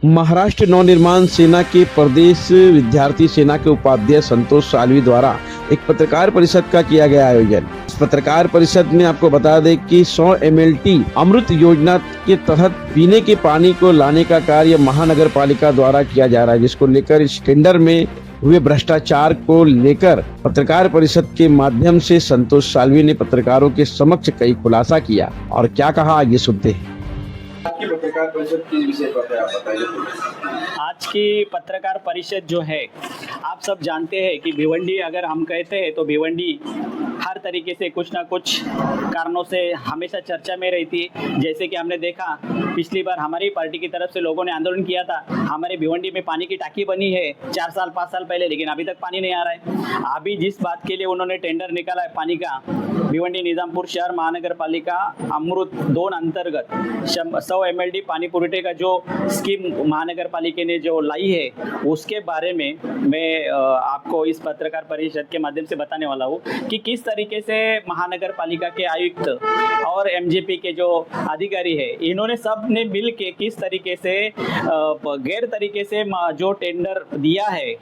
महाराष्ट्र नवनिर्माण सेना के प्रदेश विद्यार्थी सेना के उपाध्यक्ष संतोष सालवी द्वारा एक पत्रकार परिषद का किया गया आयोजन। इस पत्रकार परिषद में आपको बता दें कि 100 MLT अमृत योजना के तहत पीने के पानी को लाने का कार्य महानगर पालिका द्वारा किया जा रहा है, जिसको लेकर इस टेंडर में हुए भ्रष्टाचार को लेकर पत्रकार परिषद के माध्यम से संतोष सालवी ने पत्रकारों के समक्ष कई खुलासा किया और क्या कहा, आइए सुनते हैं। आपकी पत्रकार परिषद किस विषय पर है, आप बताइए। आज की पत्रकार परिषद जो है, आप सब जानते हैं कि भिवंडी अगर हम कहते हैं तो भिवंडी हर तरीके से कुछ ना कुछ कारणों से हमेशा चर्चा में रहती है। जैसे कि हमने देखा पिछली बार हमारी पार्टी की तरफ से लोगों ने आंदोलन किया था, हमारे भिवंडी में पानी की टांकी बनी है 4 साल 5 साल पहले, लेकिन अभी तक पानी नहीं आ रहा है। अभी जिस बात के लिए उन्होंने टेंडर निकाला है पानी का, भिवंडी निजामपुर शहर महानगर पालिका अमृत 2 अंतर्गत 100 MLD पानी पुरवठे का जो स्कीम महानगर पालिका ने जो लाई है, उसके बारे में मैं आपको इस पत्रकार परिषद के माध्यम से बताने वाला हूँ कि किस तरीके से महानगर पालिका के आयुक्त और MJP के जो अधिकारी है, इन्होंने सब ने मिल के किस तरीके से गैर तरीके से जो टेंडर दिया है,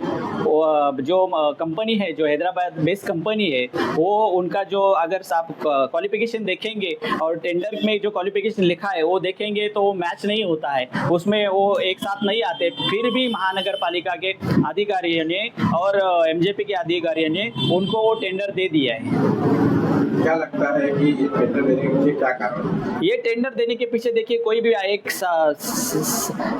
जो कंपनी है, जो हैदराबाद बेस्ड कंपनी है, वो उनका जो अगर आप क्वालिफिकेशन देखेंगे और टेंडर में जो क्वालिफिकेशन लिखा है वो देखेंगे तो वो मैच नहीं होता है, उसमें वो एक साथ नहीं आते। फिर भी महानगर पालिका के अधिकारियों ने और MJP के अधिकारियों ने उनको वो टेंडर दे दिया है। क्या लगता है कि ये टेंडर देने के पीछे क्या कारण है? ये टेंडर देने के पीछे देखिए, कोई भी एक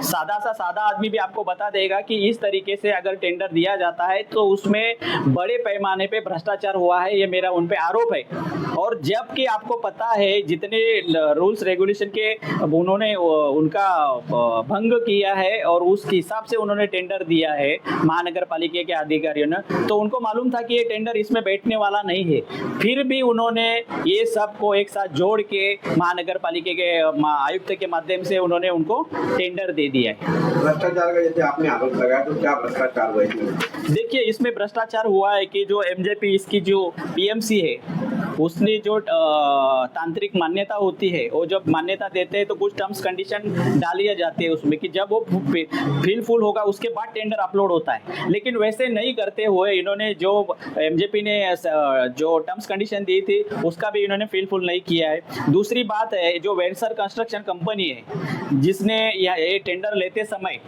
सादा आदमी भी आपको बता देगा कि इस तरीके से अगर टेंडर दिया जाता है तो उसमें बड़े पैमाने पे भ्रष्टाचार हुआ है, ये मेरा उन पे आरोप है। और जबकि आपको पता है जितने रूल्स रेगुलेशन के उन्होंने उनका भंग किया है और उस हिसाब से उन्होंने टेंडर दिया है महानगर पालिका के अधिकारियों ने, तो उनको मालूम था कि ये टेंडर इसमें बैठने वाला नहीं है, फिर भी उन्होंने ये सब को एक साथ जोड़ के महानगर पालिका के आयुक्त के माध्यम से उन्होंने उनको टेंडर दे दिया है। भ्रष्टाचार का जैसे आपने आरोप लगाया, तो क्या भ्रष्टाचार हुआ इसमें? देखिए, इसमें भ्रष्टाचार हुआ है कि जो MJP इसकी जो PMC है, उसने जो तांत्रिक मान्यता होती है, वो जब मान्यता देते हैं तो कुछ टर्म्स कंडीशन डाली जाती है उसमें कि जब वो फिल होगा उसके बाद टेंडर अपलोड होता है, लेकिन वैसे नहीं करते हुए इन्होंने जो MJP ने जो टर्म्स कंडीशन दी थी उसका भी इन्होंने फिल नहीं किया है। दूसरी बात है, जो वेंसर कंस्ट्रक्शन कंपनी है जिसने ये टेंडर लेते समय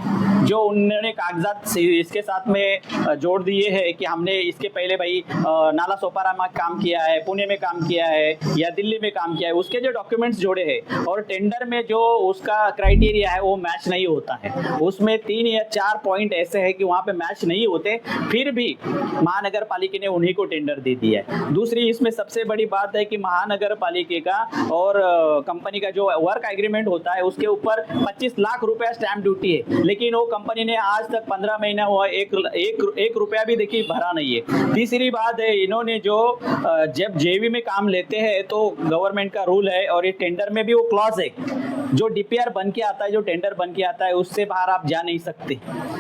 जो उन्होंने कागजात इसके साथ में जोड़ दिए हैं कि हमने इसके पहले भाई नाला सोपारा में काम किया है, पुणे में काम किया है या दिल्ली में काम किया है, उसके जो डॉक्यूमेंट्स जोड़े हैं और टेंडर में जो उसका क्राइटेरिया है वो मैच नहीं होता है। उसमें 3 या 4 पॉइंट ऐसे हैं कि वहाँ पे मैच नहीं होते, फिर भी महानगर पालिका ने उन्हीं को टेंडर दे दिया है। दूसरी इसमें सबसे बड़ी बात है कि महानगर पालिका का और कंपनी का जो वर्क एग्रीमेंट होता है उसके ऊपर 25 लाख रुपया स्टैंप ड्यूटी है, लेकिन वो कंपनी ने आज तक 15 महीना हुआ एक रुपया भी देखिए भरा नहीं है। तीसरी बात है, इन्होंने जो जब JV में काम लेते हैं तो गवर्नमेंट का रूल है और ये टेंडर में भी वो क्लॉज है, जो DPR बन के आता है, जो टेंडर बन के आता है उससे बाहर आप जा नहीं सकते,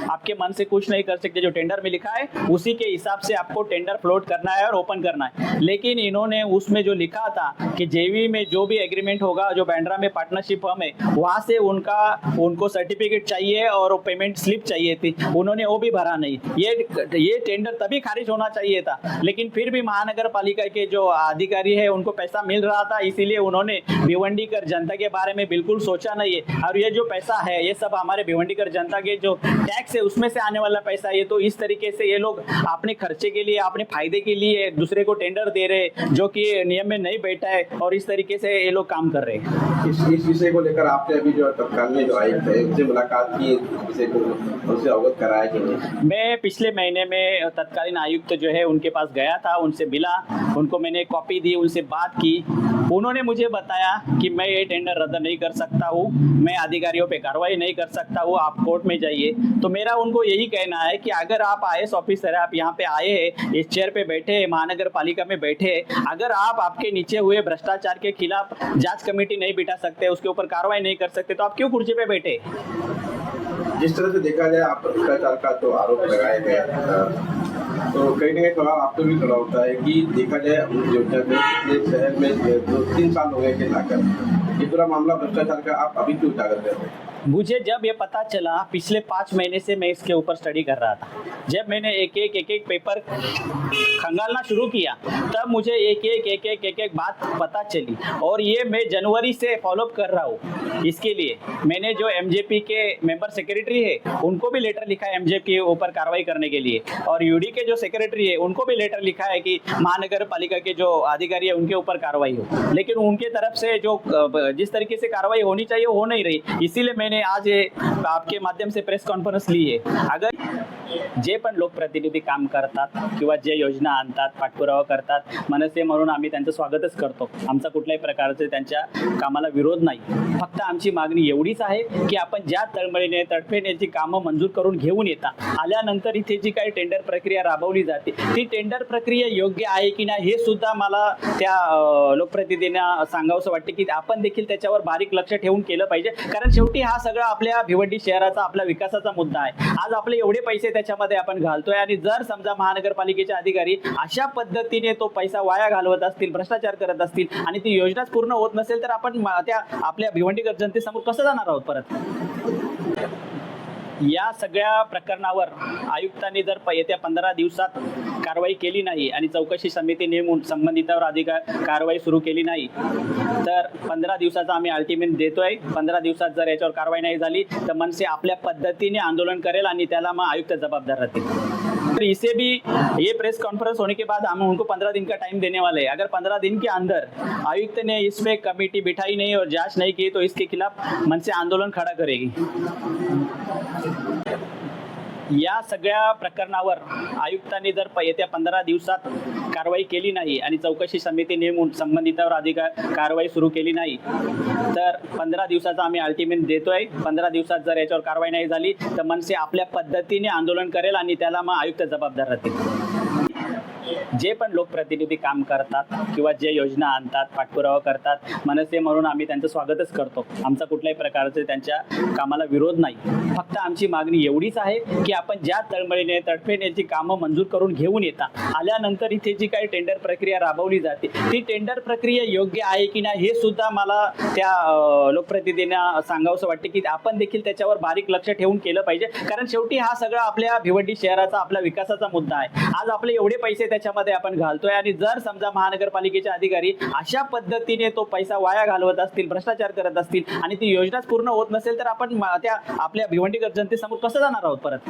आपके मन से कुछ नहीं कर सकते। जो टेंडर में लिखा है उसी के हिसाब से आपको टेंडर फ्लोट करना है और ओपन करना है। लेकिन इन्होंने उसमें जो लिखा था कि JV में जो भी एग्रीमेंट होगा, जो बैंड्रा में पार्टनरशिप फर्म है वहां से उनको सर्टिफिकेट चाहिए और पेमेंट स्लिप चाहिए थी, उन्होंने वो भी भरा नहीं। ये टेंडर तभी खारिज होना चाहिए था, लेकिन फिर भी महानगर पालिका के जो अधिकारी है उनको पैसा मिल रहा था, इसीलिए उन्होंने भिवंडीकर जनता के बारे में बिल्कुल सोचा नहीं है। और ये जो पैसा है ये सब हमारे भिवंडीकर जनता के जो टैक्स है उसमें से आने वाला पैसा है। तो इस तरीके से ये लोग अपने खर्चे के लिए, अपने फायदे के लिए दूसरे को टेंडर दे रहे जो कि नियम में नहीं बैठा है, और इस तरीके से ये लोग काम कर रहे हैं। इस विषय को लेकर आपने अभी जो तत्काल में जो आयुक्त है उनसे मुलाकात की, विषय को उनसे अवगत कराया कि नहीं? मैं पिछले महीने में तत्कालीन आयुक्त जो है उनके पास गया था, उनसे मिला, उनको मैंने कॉपी दी, उनसे बात की। उन्होंने मुझे बताया कि मैं ये टेंडर रद्द नहीं कर सकता हूँ, मैं अधिकारियों पे कार्रवाई नहीं कर सकता हूँ, आप कोर्ट में जाइए। तो मेरा उनको यही कहना है कि अगर आप IAS ऑफिसर है, आप यहाँ पे आए हैं, इस चेयर पे बैठे हैं, महानगर पालिका में बैठे हैं, अगर आप आपके नीचे हुए भ्रष्टाचार के खिलाफ जांच कमेटी नहीं बिठा सकते, उसके ऊपर कार्रवाई नहीं कर सकते, तो आप क्यों कुर्सी पे बैठे? जिस तरह से देखा जाए आप भ्रष्टाचार का तो आरोप लगाए गए, तो कहीं ना कहीं थोड़ा आपको भी खड़ा होता है कि देखा जाए योजना में शहर में 2-3 साल हो गए के लाकर ये पूरा मामला भ्रष्टाचार का आप अभी क्यों उजागर कर रहे हैं? मुझे जब ये पता चला, पिछले 5 महीने से मैं इसके ऊपर स्टडी कर रहा था। जब मैंने एक एक पेपर खंगालना शुरू किया, तब मुझे एक एक बात पता चली, और ये मैं जनवरी से फॉलोअप कर रहा हूँ। इसके लिए मैंने जो एमजेपी के मेंबर सेक्रेटरी है उनको भी लेटर लिखा है एमजेपी के ऊपर कार्रवाई करने के लिए, और यूडी के जो सेक्रेटरी है उनको भी लेटर लिखा है कि महानगर पालिका के जो अधिकारी है उनके ऊपर कार्रवाई हो, लेकिन उनके तरफ से जो जिस तरीके से कार्रवाई होनी चाहिए हो नहीं रही। इसीलिए मैंने आज ये आपके माध्यम से प्रेस कॉन्फरन्स ली आहे। अगर जे पण लोकप्रतिनिधी काम करतात किंवा जे योजना आणतात, पाठपुरावा करतात, मनसे म्हणून आम्ही त्यांचं स्वागतच करतो। आमचा कुठल्याही प्रकारचे त्यांच्या कामाला विरोध नाही। फक्त आमची मागणी एवढीच आहे की आपण ज्या तळमळीने तडफेण्याची कामं मंजूर करून घेऊन येता आल्यानंतर इथे जी काही टेंडर प्रक्रिया राबवली जाते ती टेंडर प्रक्रिया योग्य आहे की नाही हे सुद्धा मला त्या लोकप्रतिनिधींना सांगावंसं वाटते की आपण देखील त्याच्यावर बारीक लक्ष ठेवून केलं पाहिजे, कारण शेवटी हा सगळा आपल्या भिवंडी शहराचा आपल्या विकासाचा मुद्दा आहे। आज आपले एवढे पैसे त्याच्यामध्ये आपण घालतोय, आणि जर समजा महानगरपालिकेचे अधिकारी अशा पद्धतीने तो पैसा वाया घालवत असतील, भ्रष्टाचार करत असतील आणि ती योजनाच पूर्ण होत नसेल, तर आपण त्या आपल्या भिवंडीकर जनतेसमोर कसं जाणार आहोत परत? या सगळ्या प्रकरणावर आयुक्तांनी जर येत्या 15 दिवसात कारवाई केली नाही आणि चौकशी समिती नेमून संबंधितावर कारवाई सुरू केली नाही, तर 15 दिवसाचा आम्ही अल्टिमेट देतोय। 15 दिवसात जर याच्यावर कारवाई नाही झाली तर मनसे आपल्या पद्धतीने आंदोलन करेल आणि त्याला मग आयुक्त जबाबदार राहतील। तो इसे भी ये प्रेस कॉन्फ्रेंस होने के बाद हम उनको 15 दिन का टाइम देने वाले हैं। अगर 15 दिन के अंदर आयुक्त ने इस पे कमेटी बिठाई नहीं और जांच नहीं की तो इसके खिलाफ मनसे आंदोलन खड़ा करेगी। या सगळ्या प्रकरणावर आयुक्तांनी जर येत्या 15 दिवसात कारवाई केली नाही आणि चौकशी समिती नेमून संबंधितावर कारवाई सुरू केली नाही, तर 15 दिवसाचा आम्ही अल्टिमेट देतोय। 15 दिवसात जर याच्यावर कारवाई नाही झाली तर मनसे आपल्या पद्धतीने आंदोलन करेल आणि त्याला मग आयुक्त जबाबदार राहतील। जे पण लोकप्रतिनिधी काम करतात किंवा जे योजना आणतात, पाठपुरावा करतात, मनसे म्हणून आम्ही त्यांचं स्वागतच करतो। आमचा कुठल्याही प्रकारचे त्यांच्या कामाला विरोध नाही। फक्त आमची मागणी एवढीच आहे की आपण ज्या तळमळीने तडफेण्याची कामं मंजूर करून घेऊन येता आल्यानंतर इथे जी काही टेंडर प्रक्रिया राबवली जाते ती टेंडर प्रक्रिया योग्य आहे की नाही हे सुद्धा मला त्या लोकप्रतिनिधींना सांगावंसं वाटते की आपण देखील त्याच्यावर बारीक लक्ष ठेवून केलं पाहिजे, कारण शेवटी हा सगळा आपल्या भिवंडी शहराचा आपल्या विकासाचा मुद्दा आहे। आज आपले एवढे पैसे त्याच्यामध्ये आपण घालतोय, आणि जर समजा महानगरपालिकेचे अधिकारी अशा पद्धतीने तो पैसा वाया घालवत असतील, भ्रष्टाचार करत असतील आणि ती योजनाच पूर्ण होत नसेल, तर आपण त्या आपल्या भिवंडीकर जनतेसमोर कसं जाणार आहोत परत?